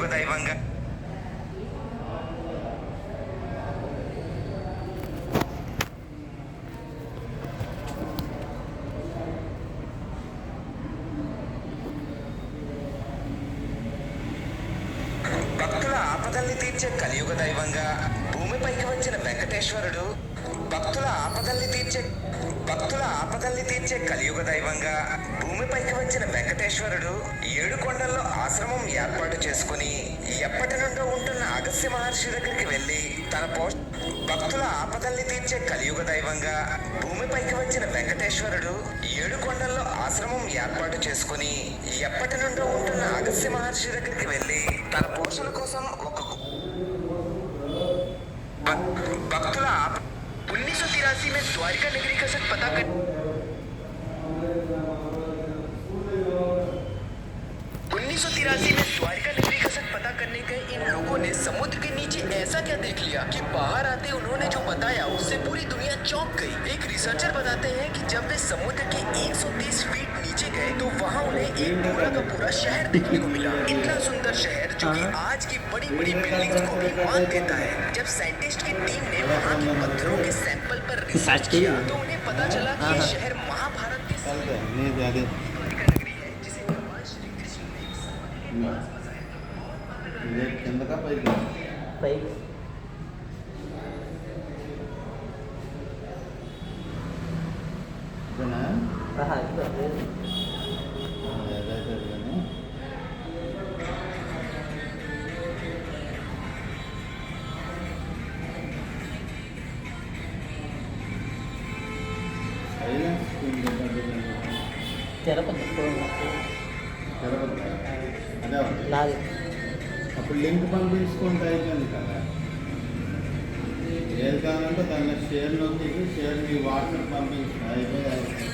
కలియుగ దైవంగా భక్తుల ఆపదల్ని తీర్చే కలియుగ దైవంగా భూమిపైకి వచ్చిన వెంకటేశ్వరుడు భక్తుల ఆపదల్ని తీర్చే కలియుగ దైవంగా భూమిపైకి వచ్చిన వెంకటేశ్వరుడు 7 కొండల్లో ఆశ్రమం ఏర్పాటు చేసుకుని ఎప్పటి నుండో ఉంటున్న అగస్త్య మహర్షి దగ్గరికి వెళ్ళి భక్తుల ఆపదల్ని తీర్చే కలియుగ దైవంగా భూమిపైకి వచ్చిన వెంకటేశ్వరుడు 7 కొండల్లో ఆశ్రమం ఏర్పాటు చేసుకుని ఎప్పటి నుండో ఉంటున్న అగస్త్య మహర్షి దగ్గరికి వెళ్ళి తన పోషణ కోసం ఒక భక్తుల 1983 में द्वारिका नगरी का सच पता कर 1983 में द्वारिका नगरी का सच पता करने गए इन लोगों ने समुद्र के नीचे ऐसा क्या देख लिया कि बाहर आते उन्होंने जो बताया उससे पूरी दुनिया चौंक गई। एक रिसर्चर बताते हैं कि जब वे समुद्र के 130 फीट नीचे गए तो वहाँ उन्हें एक पूरा का पूरा शहर देखने को मिला। इतना सुंदर शहर जो कि आज की बड़ी बड़ी बिल्डिंग्स को भी मान देता है। जब साइंटिस्ट की टीम ने वहाँ के पत्थरों के सैंपल पर रिसर्च किया तो उन्हें पता चला कि ये शहर महाभारत के नगरी है जिसे भगवान श्री कृष्ण ने అప్పుడు లింక్ పంపించుకుంటే అయిపోయింది కదా. ఏది కావాలంటే దాన్ని షేర్ నొక్కి షేర్ మీ వాట్సాప్ పంపించిన అయిపోయింది.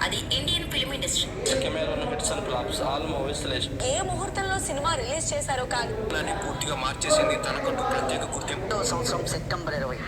అది ఇండియన్ ఫిల్మ్ ఇండస్ట్రీ. ఏ ముహూర్తంలో సినిమా రిలీజ్ చేశారో కాదు పూర్తిగా మార్చేసింది. తనకంటూ ప్రత్యేక గుర్తింపు. సంవత్సరం సెప్టెంబర్ 20.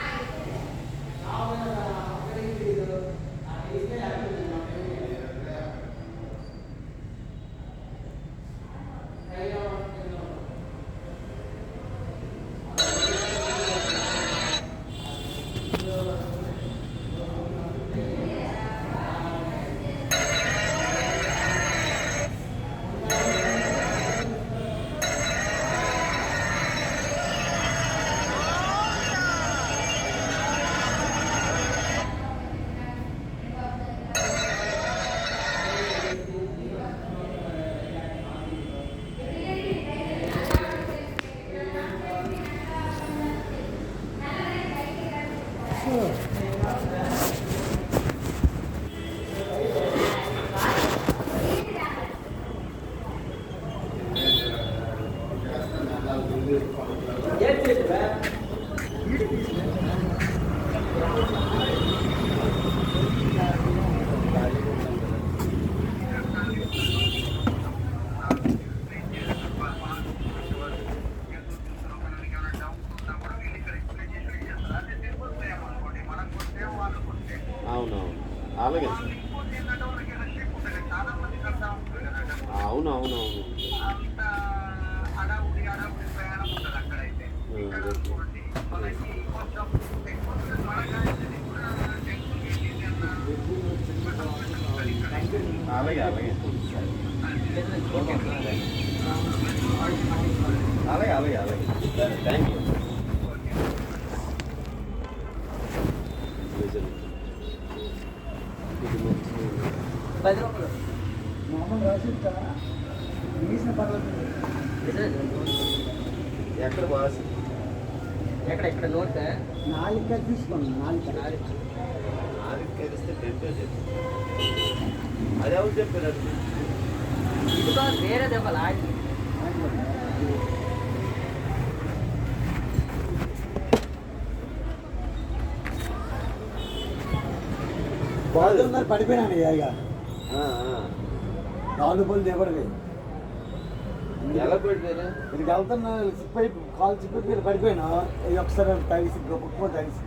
అలాగే అవునవునవును అలాగే అలాగే అలాగే అలాగే అలాగే థ్యాంక్ యూ. మామూలు రాసి వేసిన పర్లేదు. ఇక్కడ వాసి ఎక్కడ నోట్ నాలుగు తీసుకోండి నాలుగు ఆరికి కలిస్తే టెంటో చెప్పి అది ఎవరు చెప్పారు ఇదిగో వేరే దెబ్బలు ఆడి పడిపోయినాను ఇక 4 బోల్ దిగబడి ఎలా పెట్టారు ఇక్కడికి వెళ్తున్నా సిప్పై కాలు చిప్పి ఇక్కడ పడిపోయినా ఇది ఒకసారి తగిసి గొప్ప తగిసి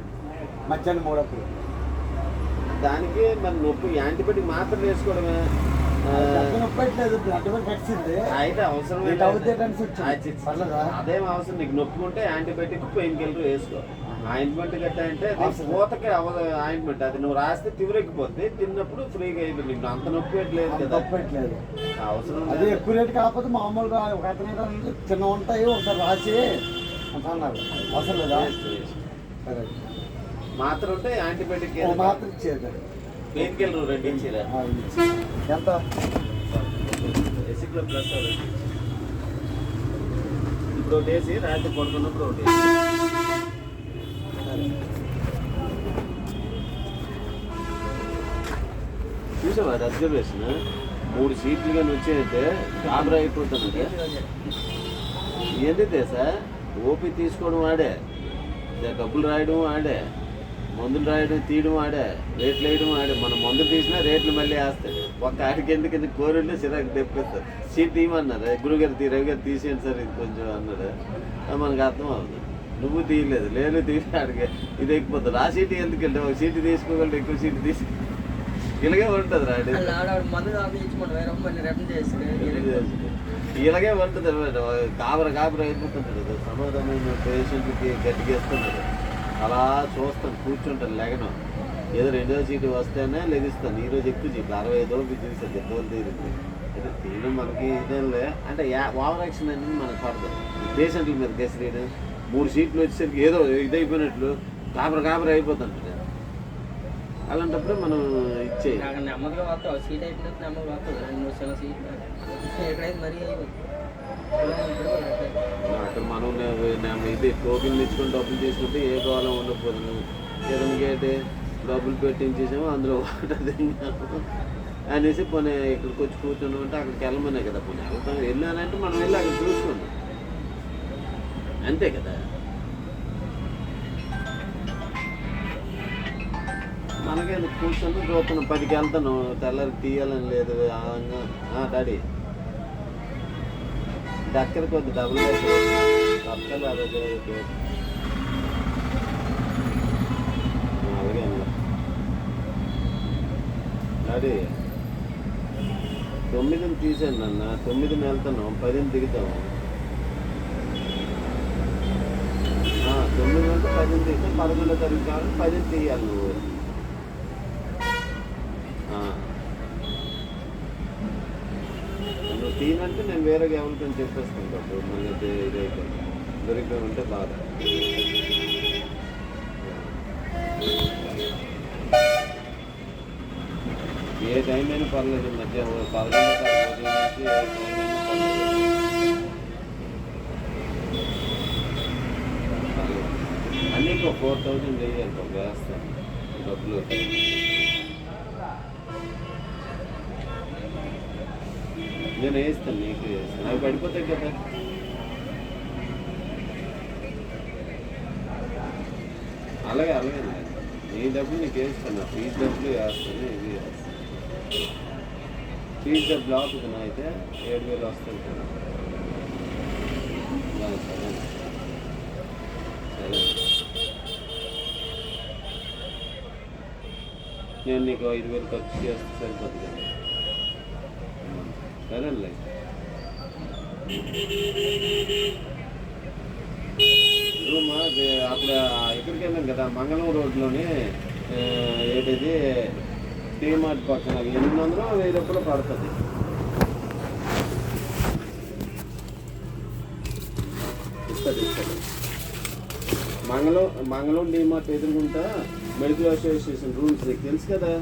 మధ్యాహ్నం 3 అప్పుడు దానికి మరి నొప్పి యాంటీబయాటిక్ మాత్రం వేసుకోవడమే నొప్పట్లేదు బ్లడ్ కట్టింది అయితే అవసరం ఇటు అవుతే కలిసి వచ్చింది. పర్లేదా? అదేం అవసరం నీకు నొప్పి ఉంటే యాంటీబయాటిక్ పెయిన్ కిల్లర్ వేసుకో ఆయింట్మెంట్ గట్టా అంటే అది పూతకి అవ్వదు ఆయింట్మెంట్ అది నువ్వు రాస్తే తివరెక్కిపోద్ది తిన్నప్పుడు ఫ్రీగా అయిపోయింది నీకు అంత నొప్పి పెట్టలేదు కదా తప్పట్లేదు అవసరం అది ఎక్కువ రేటు కాకపోతే మామూలుగా ఒక అతను చిన్న ఉంటాయి ఒకసారి రాసి అంత అన్నారు అవసరం లేదా సరే మాత్రం ఉంటే యాంటీబయాటిక్ ఓ మాత్రం ఇచ్చేది పెయిన్ కిల్లర్ 2 ఇచ్చిరా ఎంత ఎసిక్లో ప్లస్ ఇప్పుడు ఒకటి వేసి రాత్రి పడుకున్నప్పుడు ఒకటి చూసావా అది అబ్జర్వేషన్ 3 సీట్లు కానీ వచ్చాయంటే గాబరా అయిపోతుంది ఏంటి సార్ ఓపీ తీసుకోవడం ఆడే డబ్బులు రాయడం ఆడే మందులు రాయడం తీయడం ఆడే రేట్లు వేయడం ఆడే మనం మందులు తీసినా రేట్లు మళ్ళీ వేస్తాడు ఒక్క ఆడికి ఎందుకు కోరుంటే సిరాకు తెప్పిస్తారు సీట్ తీయమన్నారు గురుగారు రవి గారు తీసేయండి సార్ ఇది కొంచెం అన్నాడు మనకు అర్థం అవుతుంది నువ్వు తీయలేదు లేదు తీసి ఆడికి ఇది ఎక్కిపోతుంది ఆ సీటు ఎందుకు వెళ్తావు ఒక సీటు తీసుకోగలరు ఎక్కువ సీటు తీసి ఇలాగే ఉంటుంది రాడు మందు ఇచ్చుకోండి వేరే మళ్ళీ రిటర్న్ చేసి ఇలాగే ఉంటుంది కాబర అయిపోతుంటాడు సమాధానమైన పేషెంట్కి గట్టిగేస్తున్నాడు అలా చూస్తాను కూర్చుంటాను లెగను ఏదో 2వ సీటు వస్తేనే లెగిస్తాను ఈరోజు ఎక్కువ సీట్లు 65 చూసాను దెబ్బలు తీరింది అయితే తీయడం మనకి ఇదేంలే అంటే ఓవర్ యాక్షన్ అనేది మనకు పడదు పేషెంట్ల మీద కేసు తీయడం 3 సీట్లు వచ్చేసరికి ఏదో ఇదైపోయినట్లు కాబర అయిపోతుంటాడు అలాంటప్పుడు మనం ఇచ్చే నెమ్మదిగా వస్తావు సీట్ అయిపోయినట్టు నెమ్మదిగా వస్తుంది 2 చిన్న సీట్లు ఎక్కడైతే మరీ అక్కడ మనం ఇది టోకెన్ తెచ్చుకొని డబ్బులు తీసుకుంటే ఏ కాలం ఉండకపోతుంది ఏదైనా గేటే డబ్బులు పెట్టించేసాము అందులో ఒకటి అనేసి పోనీ ఇక్కడికి వచ్చి కూర్చున్నాం అంటే అక్కడికి వెళ్ళమనే కదా పోనీ వెళ్తాం వెళ్ళానంటే మనం వెళ్ళి అక్కడ చూసుకున్నాం అంతే కదా మనకేందు కూర్చొని చూస్తున్నాం 10కి వెళ్తాను తెల్లరికి తీయాలని లేదు డాడీ డక్కర్ కొద్ది డబుల్ డక్కలు అలాగే డాడీ 9ని తీసాను అన్న 9ని వెళ్తాను 10ని దిగుతాము 9 అంటే 10ని దిగుతాం 11వ తారీఖు కావాలి 10ని తీయాలి నువ్వు నువ్వు తీనంటే నేను వేరే ఎవరికైనా చెప్పేస్తాను డబ్బు మళ్ళీ ఇదైతే దొరికిపోయి ఉంటే బాధ ఏ టైం అయినా పర్లేదు మధ్య 11వ తారీఖు నుంచి ఏ టైం అయినా పర్లేదు అన్నీ 4000 వేయాలి వేస్తాను డబ్బులు నేను వేస్తాను నీకు వేస్తాను అవి పడిపోతాయి కదా అలాగే నీ డబ్బులు నీకు వేస్తాను ఫీజు డబ్బులు వేస్తాను ఇది వేస్తాను ఫీజు డబ్బులు అవుతుంది అయితే 7,000 వస్తుంది కదా సరే సరే నేను నీకు 5,000 ఖర్చు చేస్తే సరిపోతుంది కదా సరేలే రూమా అక్కడ ఎక్కడికి వెళ్ళాం కదా మంగళం రోడ్లోనే ఏంటిది టీమార్ట్ పక్కన 800-1000 రూపాయలు పడుతుంది ఇస్తుంది మంగళం డీమార్ట్ ఎదురుకుంటా మెడికల్ అసోసియేషన్ రూల్స్ తెలుసు కదా